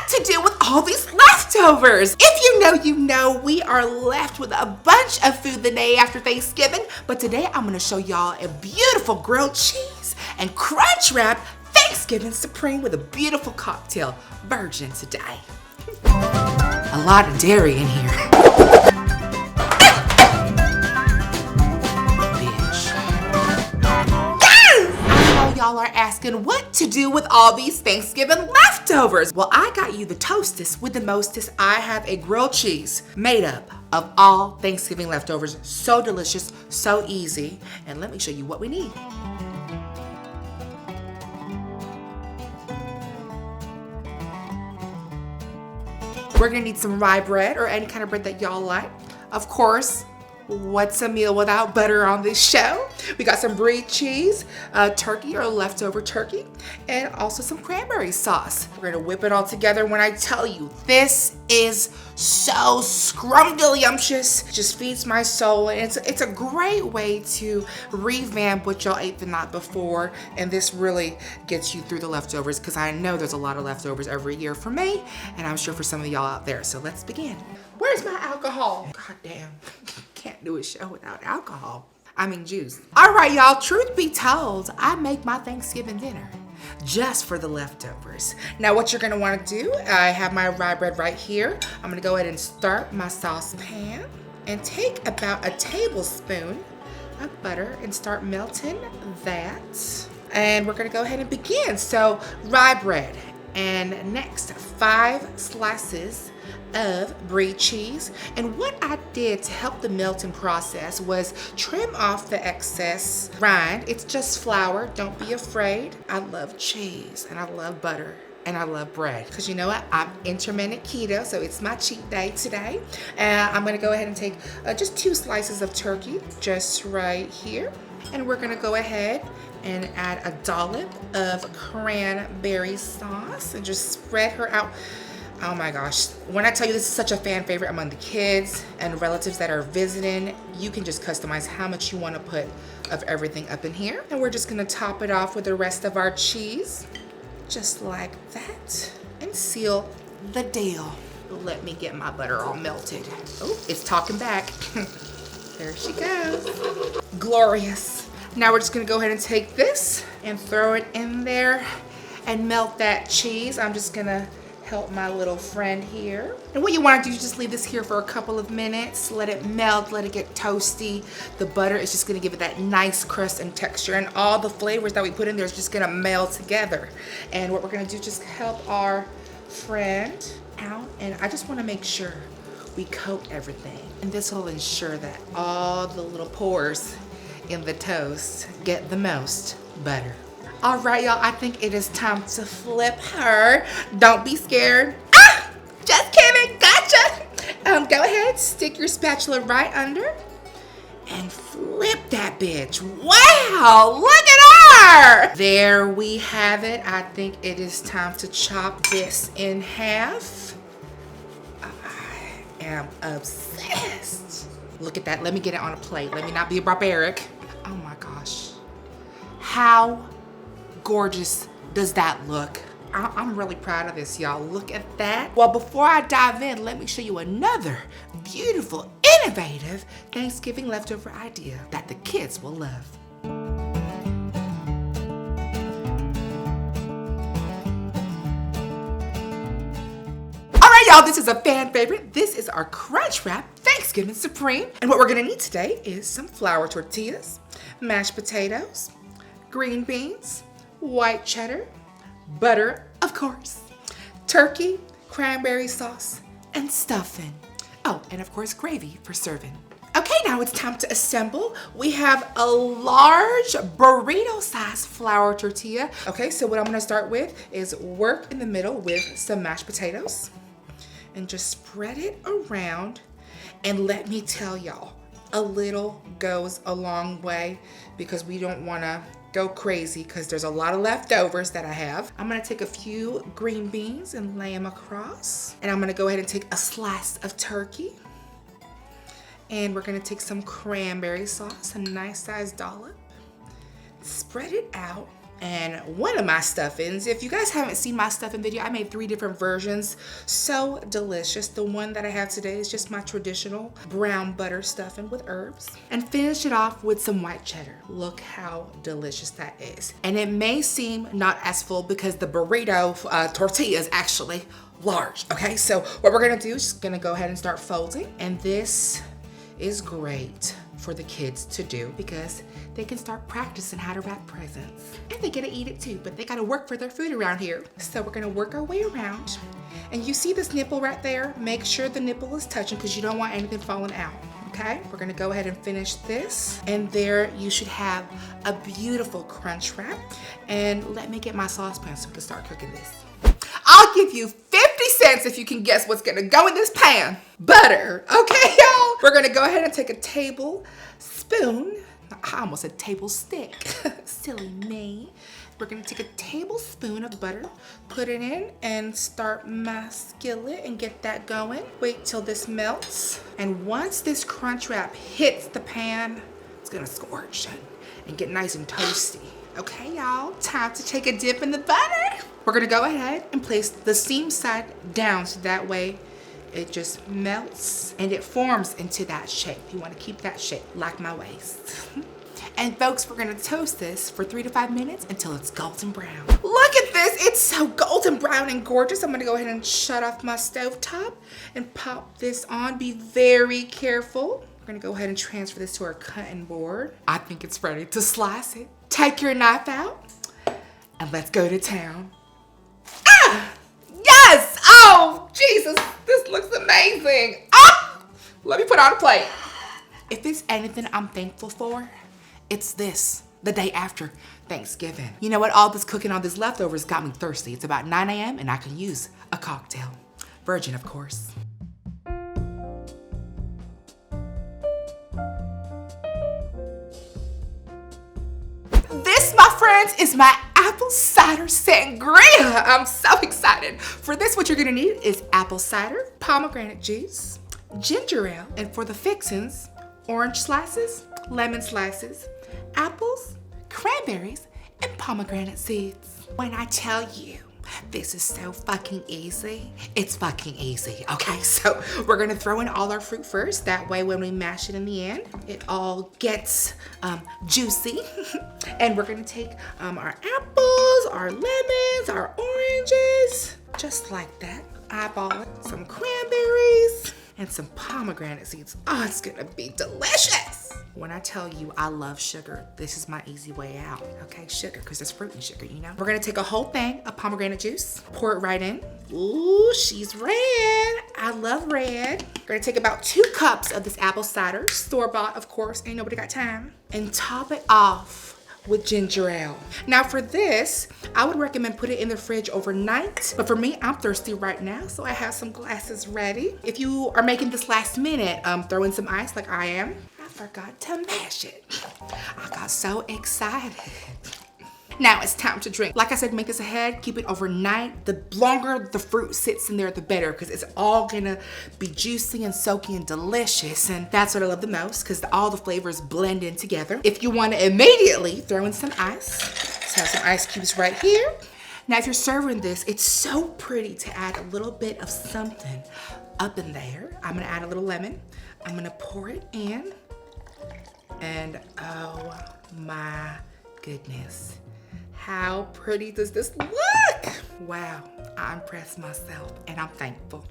what to do with all these leftovers. If you know, we are left with a bunch of food the day after Thanksgiving, but today I'm gonna show y'all a beautiful grilled cheese and Crunchwrap Thanksgiving Supreme with a beautiful cocktail virgin today. A lot of dairy in here. Y'all are asking what to do with all these Thanksgiving leftovers. Well, I got you the toastest with the mostest. I have a grilled cheese made up of all Thanksgiving leftovers. So delicious, so easy. And let me show you what we need. We're gonna need some rye bread or any kind of bread that y'all like. Of course, what's a meal without butter on this show? We got some Brie cheese, turkey or leftover turkey, and also some cranberry sauce. We're gonna whip it all together. When I tell you, this is so scrumdiddlyumptious. It just feeds my soul, and it's a great way to revamp what y'all ate the night before, and this really gets you through the leftovers, because I know there's a lot of leftovers every year for me, and I'm sure for some of y'all out there. So let's begin. Where's my alcohol? God damn. Can't do a show without alcohol. I mean juice. All right, y'all, truth be told, I make my Thanksgiving dinner just for the leftovers. Now what you're gonna wanna do, I have my rye bread right here. I'm gonna go ahead and start my saucepan and take about a tablespoon of butter and start melting that. And we're gonna go ahead and begin. So rye bread, and next 5 slices of Brie cheese. And what I did to help the melting process was trim off the excess rind. It's just flour, don't be afraid. I love cheese and I love butter and I love bread, because you know what, I'm intermittent keto, so it's my cheat day today. And I'm gonna go ahead and take just 2 slices of turkey just right here, and we're gonna go ahead and add a dollop of cranberry sauce and just spread her out. Oh my gosh, when I tell you this is such a fan favorite among the kids and relatives that are visiting, you can just customize how much you want to put of everything up in here. And we're just gonna top it off with the rest of our cheese, just like that, and seal the deal. Let me get my butter all melted. Oh, it's talking back. There she goes. Glorious. Now we're just gonna go ahead and take this and throw it in there and melt that cheese. I'm just gonna help my little friend here. And what you want to do is just leave this here for a couple of minutes, let it melt, let it get toasty. The butter is just going to give it that nice crust and texture, and all the flavors that we put in there is just going to meld together. And what we're going to do is just help our friend out, and I just want to make sure we coat everything, and this will ensure that all the little pores in the toast get the most butter. All right, y'all, I think it is time to flip her. Don't be scared. Ah, just kidding, gotcha. Go ahead, stick your spatula right under and flip that bitch. Wow, look at her. There we have it. I think it is time to chop this in half. I am obsessed. Look at that, let me get it on a plate. Let me not be a barbaric. Oh my gosh. How gorgeous does that look? I'm really proud of this, y'all. Look at that. Well, before I dive in, let me show you another beautiful, innovative Thanksgiving leftover idea that the kids will love. All right, y'all, this is a fan favorite. This is our Crunchwrap Thanksgiving Supreme. And what we're gonna need today is some flour tortillas, mashed potatoes, green beans, white cheddar, butter, of course, turkey, cranberry sauce, and stuffing. Oh, and of course, gravy for serving. Okay, now it's time to assemble. We have a large burrito-sized flour tortilla. Okay, so what I'm gonna start with is work in the middle with some mashed potatoes and just spread it around. And let me tell y'all, a little goes a long way, because we don't wanna go crazy because there's a lot of leftovers that I have. I'm gonna take a few green beans and lay them across. And I'm gonna go ahead and take a slice of turkey. And we're gonna take some cranberry sauce, a nice sized dollop. Spread it out And one of my stuffings, if you guys haven't seen my stuffing video, I made 3 different versions. So delicious. The one that I have today is just my traditional brown butter stuffing with herbs. And finish it off with some white cheddar. Look how delicious that is. And it may seem not as full because the burrito tortilla is actually large. Okay, so what we're gonna do is just gonna go ahead and start folding. And this is great for the kids to do because they can start practicing how to wrap presents. And they get to eat it too, but they gotta work for their food around here. So we're gonna work our way around. And you see this nipple right there? Make sure the nipple is touching because you don't want anything falling out, okay? We're gonna go ahead and finish this. And there you should have a beautiful crunch wrap. And let me get my saucepan so we can start cooking this. I'll give you 50 cents if you can guess what's gonna go in this pan. Butter, okay, y'all? We're gonna go ahead and take a tablespoon. I almost said table stick. Silly me. We're gonna take a tablespoon of butter, put it in, and start my skillet and get that going. Wait till this melts. And once this crunch wrap hits the pan, it's gonna scorch and get nice and toasty. Okay, y'all, time to take a dip in the butter. We're gonna go ahead and place the seam side down so that way it just melts and it forms into that shape. You wanna keep that shape, like my waist. And folks, we're gonna toast this for 3 to 5 minutes until it's golden brown. Look at this, it's so golden brown and gorgeous. I'm gonna go ahead and shut off my stove top and pop this on. Be very careful. We're gonna go ahead and transfer this to our cutting board. I think it's ready to slice it. Take your knife out and let's go to town. Ah, yes, oh, Jesus, this looks amazing. Ah, let me put on a plate. If it's anything I'm thankful for, it's this, the day after Thanksgiving. You know what, all this cooking, all these leftovers got me thirsty. It's about 9 a.m. and I can use a cocktail. Virgin, of course. This, my friends, is my apple cider sangria. I'm so excited. For this, what you're gonna need is apple cider, pomegranate juice, ginger ale, and for the fixins, orange slices, lemon slices, apples, cranberries, and pomegranate seeds. When I tell you this is so fucking easy, it's fucking easy, okay? So we're gonna throw in all our fruit first. That way when we mash it in the end, it all gets juicy. And we're gonna take our apples, our lemons, our oranges, just like that. Eyeball it. Some cranberries and some pomegranate seeds. Oh, it's gonna be delicious. When I tell you I love sugar, this is my easy way out. Okay, sugar, because it's fruit and sugar, you know? We're gonna take a whole thing of pomegranate juice, pour it right in. Ooh, she's red. I love red. We're gonna take about 2 cups of this apple cider, store-bought, of course, ain't nobody got time, and top it off with ginger ale. Now for this, I would recommend put it in the fridge overnight, but for me, I'm thirsty right now, so I have some glasses ready. If you are making this last minute, throw in some ice like I am. I forgot to mash it. I got so excited. Now it's time to drink. Like I said, make this ahead, keep it overnight. The longer the fruit sits in there, the better, because it's all gonna be juicy and soaky and delicious. And that's what I love the most, because all the flavors blend in together. If you wanna immediately throw in some ice, so I have some ice cubes right here. Now, if you're serving this, it's so pretty to add a little bit of something up in there. I'm gonna add a little lemon. I'm gonna pour it in. And oh my goodness. How pretty does this look? Wow, I impressed myself and I'm thankful.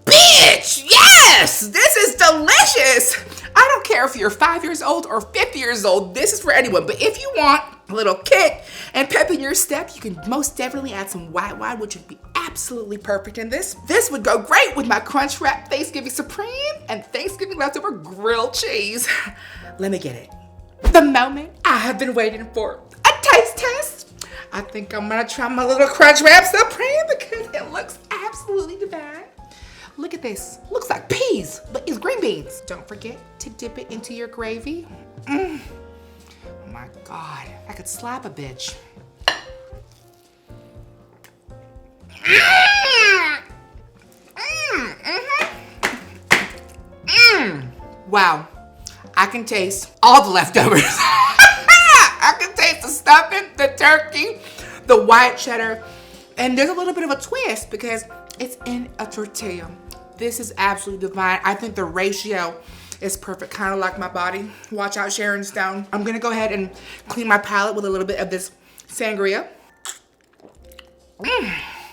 Bitch, yes, this is delicious. I don't care if you're 5 years old or 50 years old, this is for anyone. But if you want a little kick and pep in your step, you can most definitely add some white wine, which would be absolutely perfect in this. This would go great with my Crunchwrap Thanksgiving Supreme and Thanksgiving leftover grilled cheese. Let me get it. The moment I have been waiting for, a taste test. I think I'm gonna try my little Crunchwrap Supreme because it looks absolutely divine. Look at this, looks like peas, but it's green beans. Don't forget to dip it into your gravy. Oh my God, I could slap a bitch. Wow, I can taste all the leftovers. I can taste the stuffing, the turkey, the white cheddar, and there's a little bit of a twist because it's in a tortilla. This is absolutely divine. I think the ratio is perfect, kind of like my body. Watch out, Sharon Stone. I'm gonna go ahead and clean my palate with a little bit of this sangria.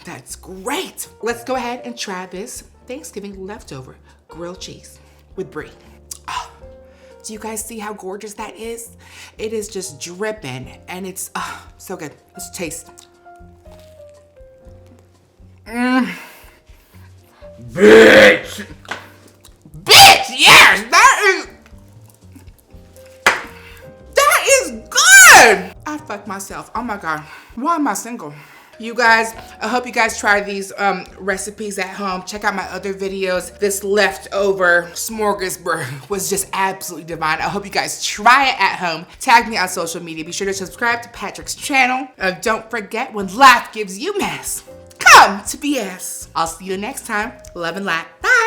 That's great. Let's go ahead and try this Thanksgiving leftover grilled cheese with Brie. Oh, do you guys see how gorgeous that is? It is just dripping and it's so good. Let's taste. Bitch! Bitch, yes, that is good! I fucked myself, oh my God. Why am I single? You guys, I hope you guys try these recipes at home. Check out my other videos. This leftover smorgasbord was just absolutely divine. I hope you guys try it at home. Tag me on social media. Be sure to subscribe to Patrick's channel. Don't forget, when life gives you mess, come to BS. I'll see you next time. Love and light. Bye.